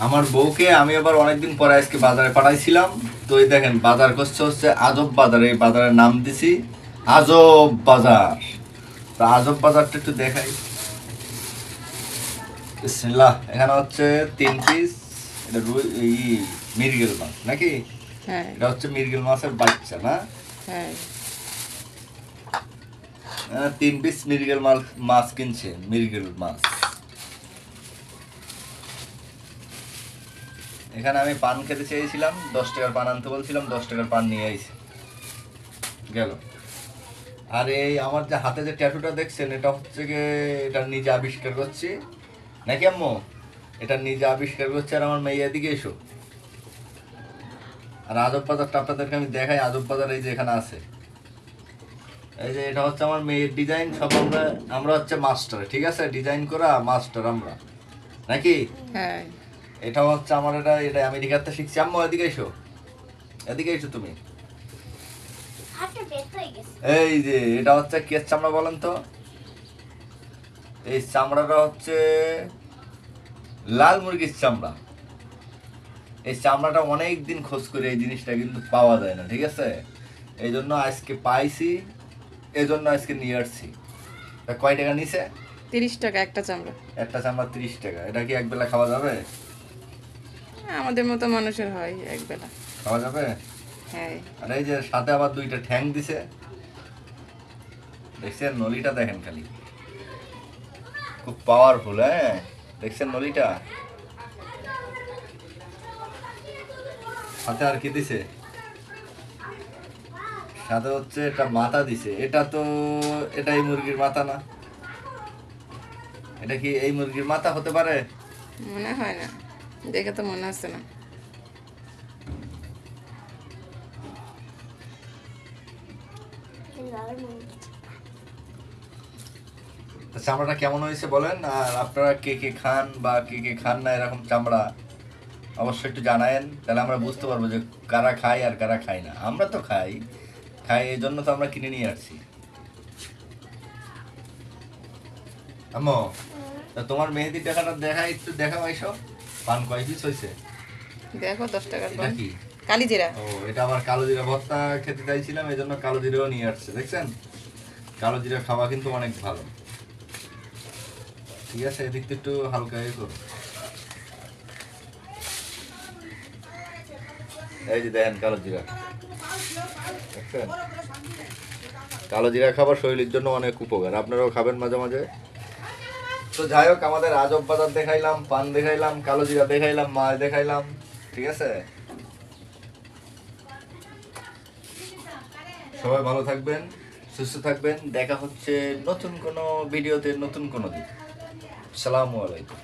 আমার বউকে আমি আবার অনেকদিন পরে আজকে বাজারে পাঠাইছিলাম। তো এই দেখেন বাজার করছে হচ্ছে আজব বাজার। এই বাজারের নাম দিছি আজব বাজার। তো আজব বাজারটা একটু দেখাই। বিসমিল্লাহ। এখানে হচ্ছে 3 পিস এটা মৃগেল মাছ নাকি? হ্যাঁ এটা হচ্ছে মৃগেল মাছের বাচ্চা না? হ্যাঁ 3 পিস মৃগেল মাছ কিনছে, মৃগেল মাছ। এখানে আমি পান খেতে চেয়েছিলাম, 10 টাকার পান আনতে বলছিলাম, 10 টাকার পান নিয়ে আইছে গেল। আর এই আমার যে হাতে যে ট্যাটুটা দেখছেন এটা হচ্ছে গিয়ে এটা নিজে আবিষ্কার করছি নাকি আম্মু? এটা নিজে আবিষ্কার করছে। আর আমার মেয়ে এদিকে এসো। আর আজব বাজারটা আপনাদেরকে আমি দেখাই। আজব বাজার এই যে এখানে আছে, এই যে এটা হচ্ছে আমার মেয়ের ডিজাইন। সব আমরা আমরা হচ্ছে মাস্টার, ঠিক আছে? ডিজাইন করা মাস্টার আমরা নাকি? হ্যাঁ এটা হচ্ছে আমার এটা এটা আমেরিকাতে শিখছি। আম্মু এদিকে এসো, এদিকে এসো তুমি। এই যে এটা হচ্ছে কি চামড়া বলেন তো? এই চামড়াটা হচ্ছে লাল মুরগির চামড়া। এই চামড়াটা অনেক দিন খোঁজ করে এই জিনিসটা কিন্তু পাওয়া যায় না, ঠিক আছে? এই জন্য আজকে পাইছি, এই জন্য আজকে নিয়ে আসছি। তা কয় টাকা নিছে? 30 টাকা একটা চামড়া। একটা চামড়া 30 টাকা। এটা কি এক বেলা খাওয়া যাবে? আমাদের মতো মানুষের হয় একবেলা। খাওয়া যাবে? হ্যাঁ আর এই যে সাথে আবার 2টা ঠ্যাং দিছে, দেখছেন? নলিটা দেখেন খালি, খুব পাওয়ারফুল। হ্যাঁ দেখছেন নলিটা? সাথে আর কি দিছে? সাথে হচ্ছে এটা মাথা দিছে। এটা তো এটা এই মুরগির মাথা না? এটা কি এই মুরগির মাথা হতে পারে? মনে হয় না, দেখে তো মনে হচ্ছে না। তা চামড়াটা কেমন হয়েছে বলেন। আর আপনারা কে কে খান বা কে কে খান না এরকম চামড়া, অবশ্যই একটু জানায়েন। তাহলে আমরা বুঝতে পারবো যে কারা খায় আর কারা খায় না। আমরা তো খাই, খাই এই জন্য তো আমরা কিনে নিয়ে আসছি। আম্মু, তা তোমার মেহেদির টাকাটা দেখা, একটু দেখাও এইসব। পান কয় পিস হয়েছে দেখো 10 টাকার এটা পান। কি? কালি জিরা। ও এটা আবার কালো জিরা ভর্তা খেতে চাইছিলাম, এই জন্য কালো জিরাও নিয়ে আসছে। দেখছেন? কালো জিরা খাওয়া কিন্তু অনেক ভালো। ঠিক আছে, এদিক থেকে একটু হালকা ইয়ে করো। এই যে দেখেন কালো জিরা, দেখছেন? কালো জিরা খাবার শরীরের জন্য অনেক উপকার, আপনারাও খাবেন মাঝে মাঝে। তো যাই হোক, আমাদের আজব বাজার দেখাইলাম, পান দেখাইলাম, কালো জিরা দেখাইলাম, মাছ দেখাইলাম, ঠিক আছে? সবাই ভালো থাকবেন, সুস্থ থাকবেন। দেখা হচ্ছে নতুন কোনো ভিডিওতে, নতুন কোনো দিন। আসসালামু আলাইকুম।